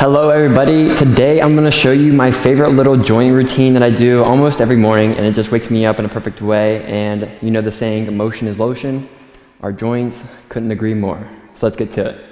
Hello everybody, today I'm going to show you my favorite little joint routine that I do almost every morning, and it just wakes me up in a perfect way. And you know the saying, motion is lotion. Our joints couldn't agree more. So let's get to it.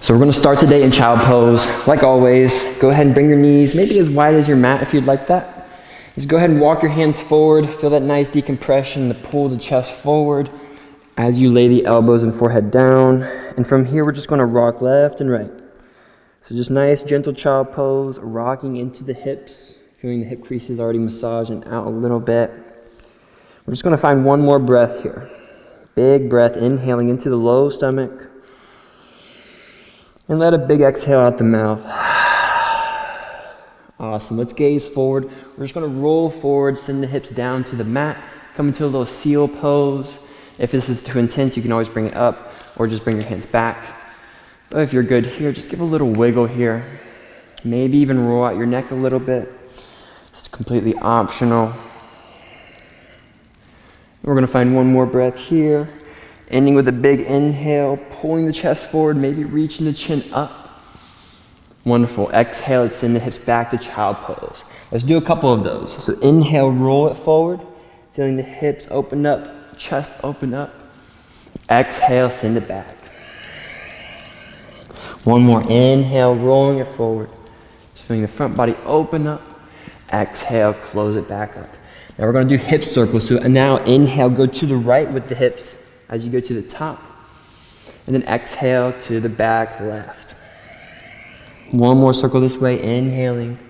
So we're going to start today in child pose. Like always, go ahead and bring your knees maybe as wide as your mat if you'd like that. Just go ahead and walk your hands forward, feel that nice decompression to pull the chest forward as you lay the elbows and forehead down. And from here, we're just going to rock left and right. So just nice, gentle child pose, rocking into the hips, feeling the hip creases already massaging out a little bit. We're just going to find one more breath here. Big breath, inhaling into the low stomach. And let a big exhale out the mouth. Awesome. Let's gaze forward. We're just going to roll forward, send the hips down to the mat, come into a little seal pose. If this is too intense, you can always bring it up or just bring your hands back. But if you're good here, just give a little wiggle here. Maybe even roll out your neck a little bit. It's completely optional. We're going to find one more breath here. Ending with a big inhale, pulling the chest forward, maybe reaching the chin up. Wonderful. Exhale, let's send the hips back to child pose. Let's do a couple of those. So inhale, roll it forward, feeling the hips open up. Chest open up. Exhale, send it back. One more inhale, rolling it forward. Just feeling the front body open up. Exhale, close it back up. Now we're going to do hip circles. So now inhale, go to the right with the hips as you go to the top. And then exhale to the back left. One more circle this way, inhaling.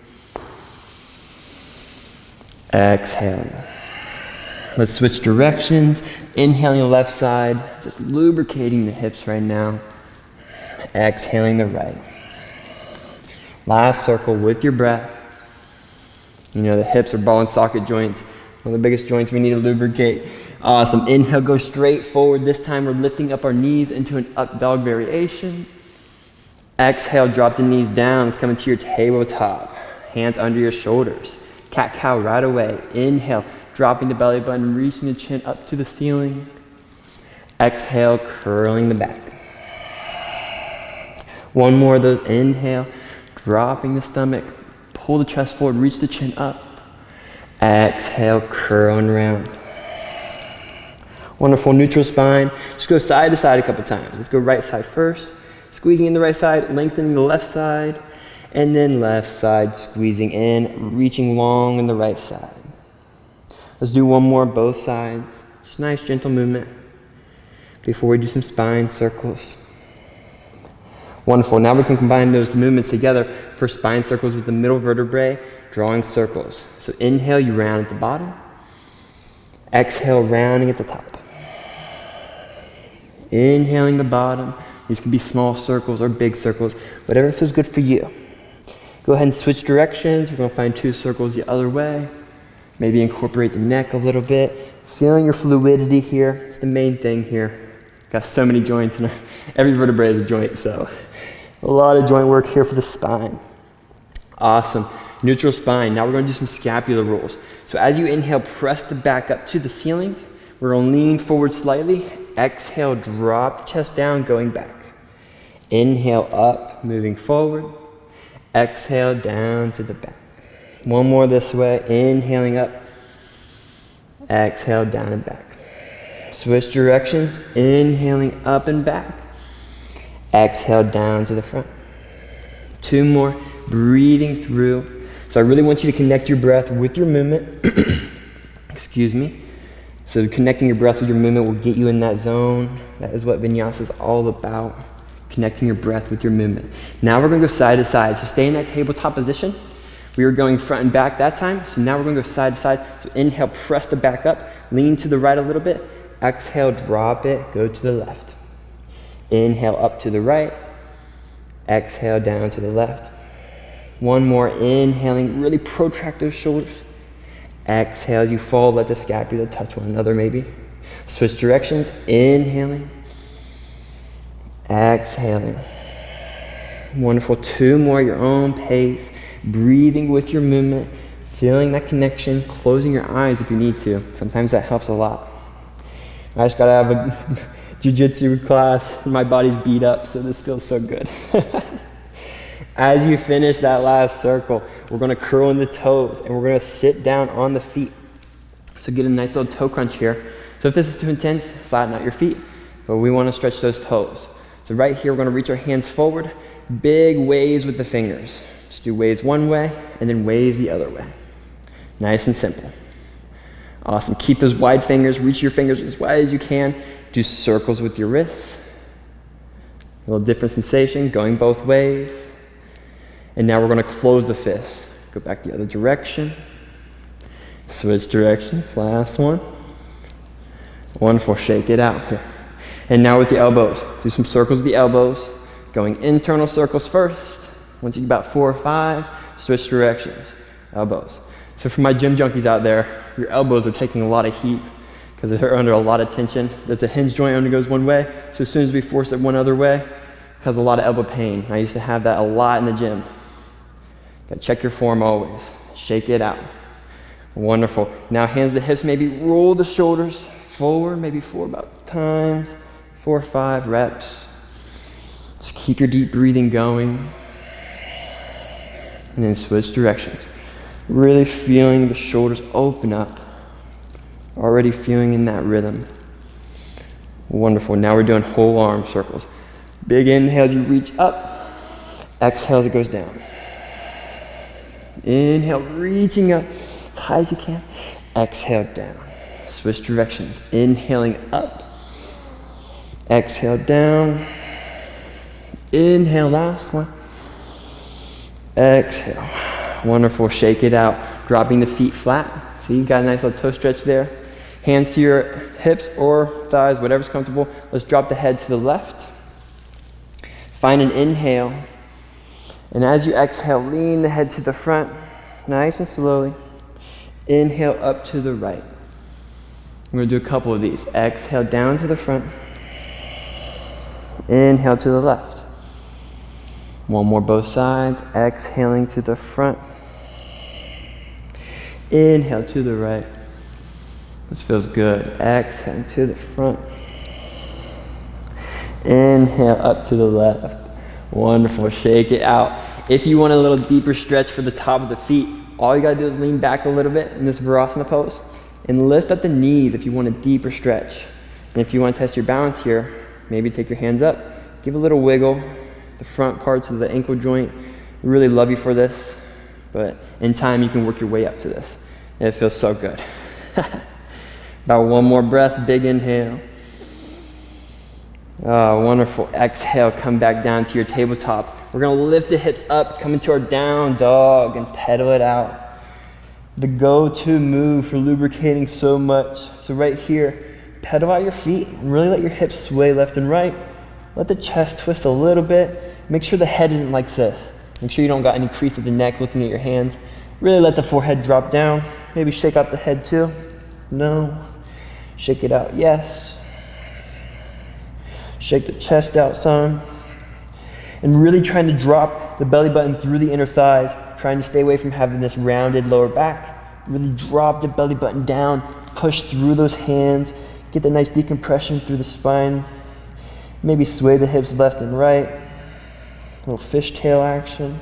Exhaling. Let's switch directions. Inhaling the left side, just lubricating the hips right now. Exhaling the right. Last circle with your breath. You know the hips are ball and socket joints. One of the biggest joints we need to lubricate. Awesome. Inhale, go straight forward. This time we're lifting up our knees into an up dog variation. Exhale, drop the knees down. Let's come into your tabletop. Hands under your shoulders. Cat cow right away. Inhale. Dropping the belly button, reaching the chin up to the ceiling. Exhale, curling the back. One more of those. Inhale, dropping the stomach. Pull the chest forward, reach the chin up. Exhale, curling around. Wonderful, neutral spine. Just go side to side a couple times. Let's go right side first. Squeezing in the right side, lengthening the left side. And then left side, squeezing in, reaching long in the right side. Let's do one more, both sides. Just nice, gentle movement before we do some spine circles. Wonderful. Now we can combine those movements together for spine circles with the middle vertebrae, drawing circles. So inhale, you round at the bottom. Exhale, rounding at the top. Inhaling the bottom. These can be small circles or big circles, whatever feels good for you. Go ahead and switch directions. We're going to find two circles the other way. Maybe incorporate the neck a little bit. Feeling your fluidity here. It's the main thing here. Got so many joints, and every vertebrae is a joint, so a lot of joint work here for the spine. Awesome. Neutral spine. Now we're going to do some scapular rolls. So as you inhale, press the back up to the ceiling. We're going to lean forward slightly. Exhale, drop the chest down, going back. Inhale up, moving forward. Exhale, down to the back. One more this way, inhaling up, exhale, down and back. Switch directions, inhaling up and back, exhale, down to the front. Two more, breathing through. So I really want you to connect your breath with your movement. Excuse me. So connecting your breath with your movement will get you in that zone. That is what vinyasa is all about, connecting your breath with your movement. Now we're going to go side to side. So stay in that tabletop position. We were going front and back that time, so now we're going to go side to side. So inhale, press the back up, lean to the right a little bit. Exhale, drop it, go to the left. Inhale, up to the right. Exhale, down to the left. One more, inhaling, really protract those shoulders. Exhale, as you fall, let the scapula touch one another maybe. Switch directions, inhaling. Exhaling. Wonderful, two more, your own pace. Breathing with your movement, feeling that connection, closing your eyes if you need to. Sometimes that helps a lot. I just gotta have jiu-jitsu class. My body's beat up, so this feels so good. As you finish that last circle, we're gonna curl in the toes and we're gonna sit down on the feet. So get a nice little toe crunch here. So if this is too intense, flatten out your feet, but we wanna stretch those toes. So right here, we're gonna reach our hands forward, big waves with the fingers. Just do waves one way and then waves the other way. Nice and simple. Awesome, keep those wide fingers, reach your fingers as wide as you can. Do circles with your wrists. A little different sensation, going both ways. And now we're gonna close the fist. Go back the other direction. Switch directions, last one. Wonderful, shake it out here. And now with the elbows, do some circles with the elbows. Going internal circles first. Once you get about 4 or 5, switch directions, elbows. So for my gym junkies out there, your elbows are taking a lot of heat because they're under a lot of tension. That's a hinge joint only goes one way. So as soon as we force it one other way, it causes a lot of elbow pain. I used to have that a lot in the gym. Gotta check your form always. Shake it out. Wonderful. Now hands to the hips, maybe roll the shoulders forward, maybe 4 about times, 4 or 5 reps. Just keep your deep breathing going. And then switch directions. Really feeling the shoulders open up. Already feeling in that rhythm. Wonderful. Now we're doing whole arm circles. Big inhale as you reach up. Exhale as it goes down. Inhale, reaching up as high as you can. Exhale down. Switch directions. Inhaling up. Exhale down. Inhale, last one. Exhale. Wonderful, shake it out. Dropping the feet flat. See, you've got a nice little toe stretch there. Hands to your hips or thighs, whatever's comfortable. Let's drop the head to the left. Find an inhale. And as you exhale, lean the head to the front, nice and slowly. Inhale up to the right. We're gonna do a couple of these. Exhale down to the front. Inhale to the left. One more both sides. Exhaling to the front. Inhale to the right. This feels good. Exhale to the front. Inhale up to the left. Wonderful, shake it out. If you want a little deeper stretch for the top of the feet, all you gotta do is lean back a little bit in this Virasana pose and lift up the knees if you want a deeper stretch. And if you want to test your balance here, maybe take your hands up, give a little wiggle, the front parts of the ankle joint. We really love you for this, but in time you can work your way up to this. And it feels so good. About one more breath, big inhale. Oh, wonderful. Exhale, come back down to your tabletop. We're gonna lift the hips up, come into our down dog and pedal it out. The go-to move for lubricating so much. So right here, pedal out your feet and really let your hips sway left and right. Let the chest twist a little bit. Make sure the head isn't like this. Make sure you don't got any crease at the neck looking at your hands. Really let the forehead drop down. Maybe shake out the head too. No. Shake it out, yes. Shake the chest out some. And really trying to drop the belly button through the inner thighs, trying to stay away from having this rounded lower back. Really drop the belly button down, push through those hands, get the nice decompression through the spine. Maybe sway the hips left and right. A little fishtail action.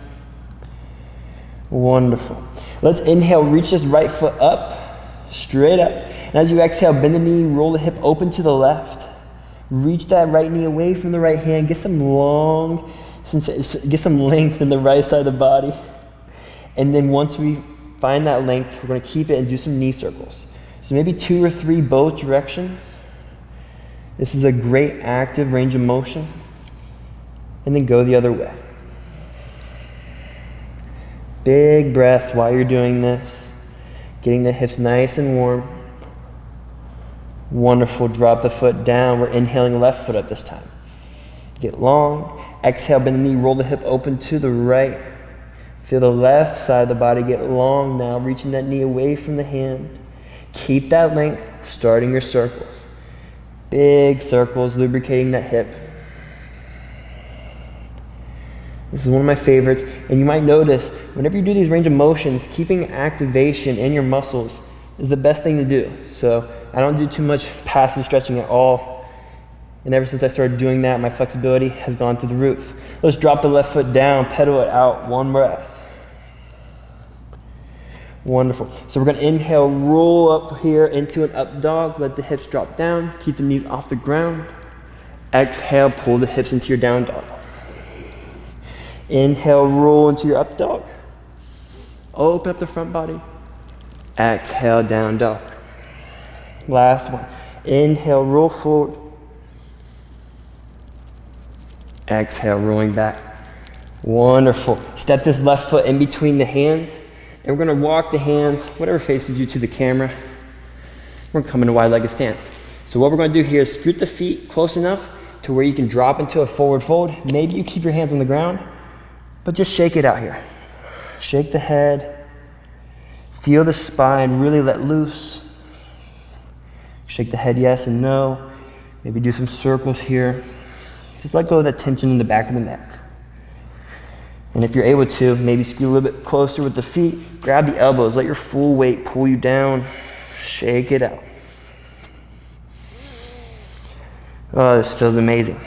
Wonderful. Let's inhale, reach this right foot up, straight up. And as you exhale, bend the knee, roll the hip open to the left. Reach that right knee away from the right hand. Get some length in the right side of the body. And then once we find that length, we're going to keep it and do some knee circles. So maybe 2 or 3 both directions. This is a great active range of motion. And then go the other way. Big breaths while you're doing this. Getting the hips nice and warm. Wonderful, drop the foot down. We're inhaling left foot up this time. Get long. Exhale, bend the knee, roll the hip open to the right. Feel the left side of the body get long now, reaching that knee away from the hand. Keep that length, starting your circles. Big circles, lubricating that hip. This is one of my favorites, and you might notice whenever you do these range of motions, keeping activation in your muscles is the best thing to do. So I don't do too much passive stretching at all. And ever since I started doing that, my flexibility has gone through the roof. Let's drop the left foot down, pedal it out, one breath. Wonderful. So we're gonna inhale, roll up here into an up dog, let the hips drop down, keep the knees off the ground. Exhale, pull the hips into your down dog. Inhale, roll into your up dog. Open up the front body. Exhale, down dog. Last one. Inhale, roll forward. Exhale, rolling back. Wonderful. Step this left foot in between the hands, and we're gonna walk the hands, whatever faces you, to the camera. We're gonna come into wide-legged stance. So what we're gonna do here is scoot the feet close enough to where you can drop into a forward fold. Maybe you keep your hands on the ground, but just shake it out here. Shake the head. Feel the spine, really let loose. Shake the head yes and no. Maybe do some circles here. Just let go of that tension in the back of the neck. And if you're able to, maybe scoot a little bit closer with the feet. Grab the elbows, let your full weight pull you down. Shake it out. Oh, this feels amazing.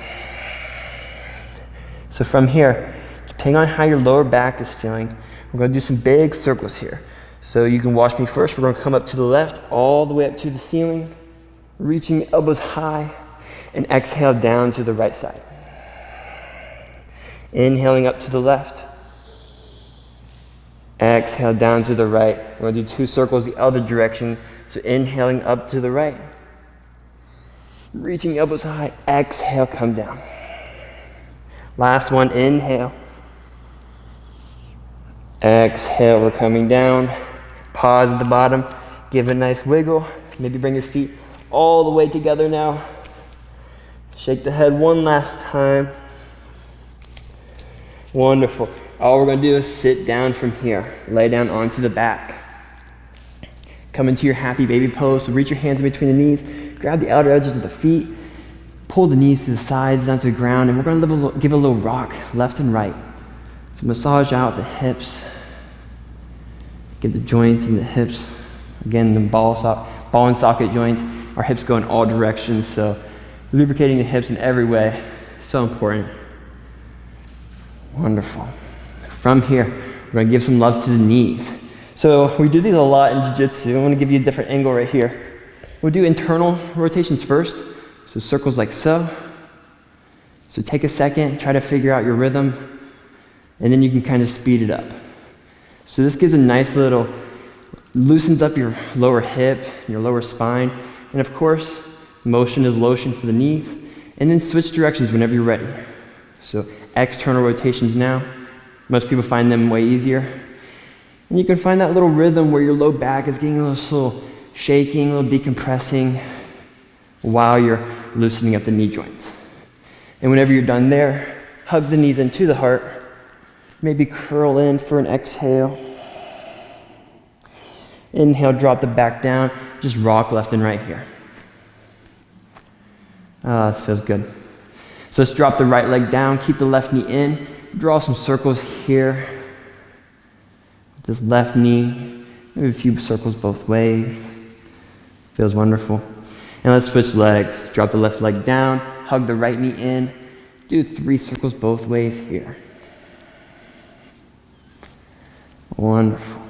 So from here, depending on how your lower back is feeling, we're gonna do some big circles here. So you can watch me first. We're gonna come up to the left, all the way up to the ceiling, reaching the elbows high, and exhale down to the right side. Inhaling up to the left. Exhale down to the right. We're gonna do 2 circles the other direction. So inhaling up to the right. Reaching elbows high. Exhale, come down. Last one, inhale. Exhale, we're coming down. Pause at the bottom. Give a nice wiggle. Maybe bring your feet all the way together now. Shake the head one last time. Wonderful. All we're gonna do is sit down from here. Lay down onto the back. Come into your happy baby pose. So reach your hands in between the knees. Grab the outer edges of the feet. Pull the knees to the sides, down to the ground. And we're gonna give a little rock, left and right. So massage out the hips. Get the joints and the hips. Again, the ball and socket joints. Our hips go in all directions. So lubricating the hips in every way, so important. Wonderful. From here, we're gonna give some love to the knees. So we do these a lot in jiu-jitsu. I'm gonna give you a different angle right here. We'll do internal rotations first. So circles like so. So take a second, try to figure out your rhythm, and then you can kind of speed it up. So this gives a nice little, loosens up your lower hip, your lower spine, and of course, motion is lotion for the knees, and then switch directions whenever you're ready. So external rotations now. Most people find them way easier. And you can find that little rhythm where your low back is getting a little shaking, a little decompressing while you're loosening up the knee joints. And whenever you're done there, hug the knees into the heart. Maybe curl in for an exhale. Inhale, drop the back down. Just rock left and right here. This feels good. So let's drop the right leg down, keep the left knee in, draw some circles here. This left knee, maybe a few circles both ways. Feels wonderful. And let's switch legs. Drop the left leg down, hug the right knee in, do 3 circles both ways here. Wonderful.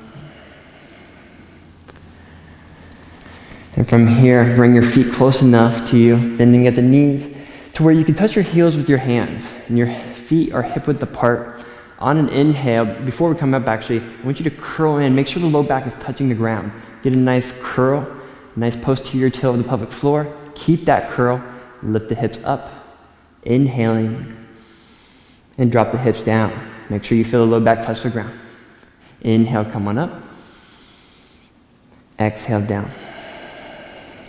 And from here, bring your feet close enough to you, bending at the knees, to where you can touch your heels with your hands, and your feet are hip-width apart. On an inhale, before we come up actually, I want you to curl in. Make sure the low back is touching the ground. Get a nice curl, a nice posterior tail of the pelvic floor. Keep that curl, lift the hips up, inhaling, and drop the hips down. Make sure you feel the low back touch the ground. Inhale, come on up. Exhale, down.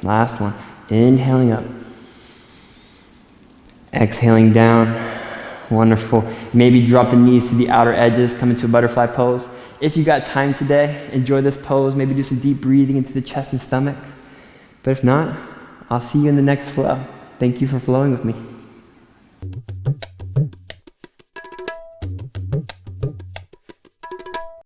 Last one, inhaling up. Exhaling down. Wonderful. Maybe drop the knees to the outer edges, come into a butterfly pose. If you got time today, enjoy this pose. Maybe do some deep breathing into the chest and stomach. But if not, I'll see you in the next flow. Thank you for flowing with me.